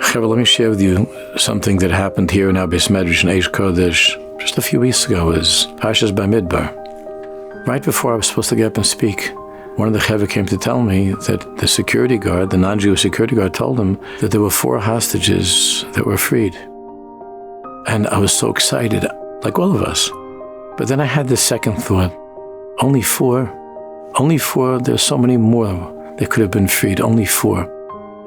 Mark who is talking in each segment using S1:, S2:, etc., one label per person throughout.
S1: Chaver, let me share with you something that happened here in our Beis Medrash in Eish Kodesh just a few weeks ago. It was Parshas Bamidbar. Right before I was supposed to get up and speak, one of the Chaver came to tell me that the security guard, the non-Jewish security guard, told him that there were 4 hostages that were freed. And I was so excited, like all of us. But then I had this second thought, only 4? Only 4? There's so many more that could have been freed, only 4.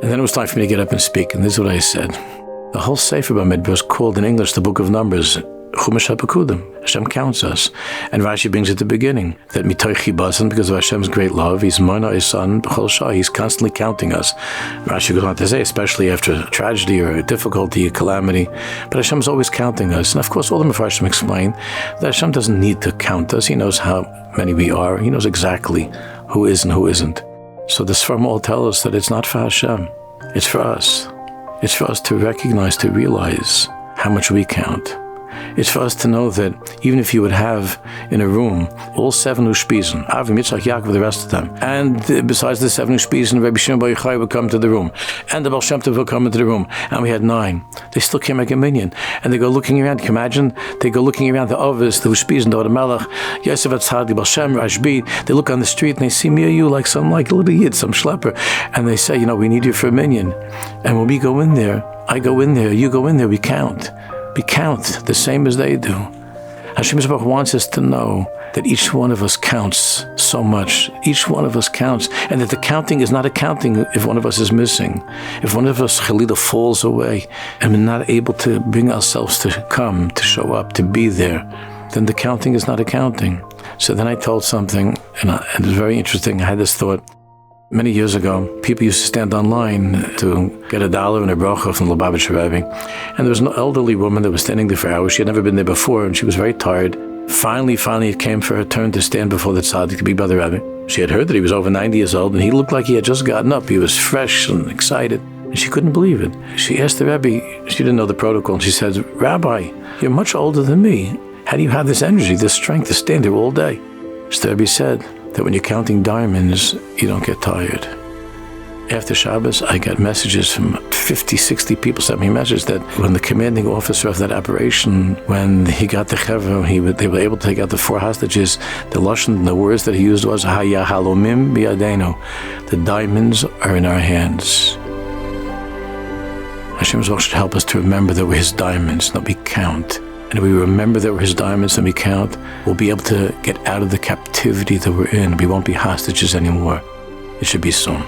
S1: And then it was time for me to get up and speak, and this is what I said. The whole Sefer Bamidbar is called in English the Book of Numbers, Chumash HaPekudim. Hashem counts us. And Rashi brings at the beginning that mitoch chibasan, because of Hashem's great love, He's Mona His Son, B'chol Shah, He's constantly counting us. Rashi goes on to say, especially after a tragedy or a difficulty, a calamity, but Hashem's always counting us. And of course, all the Mefarshim explain that Hashem doesn't need to count us. He knows how many we are. He knows exactly who is and who isn't. So the Sfarim all tell us that it's not for Hashem, it's for us. It's for us to recognize, to realize how much we count. It's for us to know that even if you would have in a room all 7 Ushpizin, Avim, Yitzchak, Yaakov, the rest of them, and besides the 7 Ushpizin, Rabbi Shimon Bar Yochai would come to the room, and the Baal Shem Tov would come into the room, and we had 9. They still can't make a minyan. And they go looking around. Can you imagine? They go looking around the Ovis, the Ushpizin, the Melech, Yosef Atzad, Baal Shem, Rashbi. They look on the street and they see me or you like some like little yid, some schlepper, and they say, we need you for a minyan. And when we go in there, I go in there, you go in there, we count. We count the same as they do. Hashem Yisbarach wants us to know that each one of us counts so much. Each one of us counts. And that the counting is not a counting if one of us is missing. If one of us, Chalila, falls away and we're not able to bring ourselves to come, to show up, to be there, then the counting is not a counting. So then I told something, and it was very interesting. I had this thought. Many years ago, people used to stand online to get $1 and a bracha from the Lubavitcher Rebbe. And there was an elderly woman that was standing there for hours. She had never been there before, and she was very tired. Finally, it came for her turn to stand before the tzaddik to be by the Rebbe. She had heard that he was over 90 years old, and he looked like he had just gotten up. He was fresh and excited, and she couldn't believe it. She asked the Rebbe, she didn't know the protocol, and she said, Rabbi, you're much older than me. How do you have this energy, this strength to stand there all day? So the Rebbe said that when you're counting diamonds, you don't get tired. After Shabbos, I got messages from 50, 60 people sent me messages that when the commanding officer of that operation, when he got the chevra, they were able to take out the 4 hostages, the lashon, the words that he used was, Haya halomim biyadenu. The diamonds are in our hands. Hashem should help us to remember that we're His diamonds, that we count. And if we remember that we're His diamonds and we count, we'll be able to get out of the captivity that we're in. We won't be hostages anymore. It should be soon.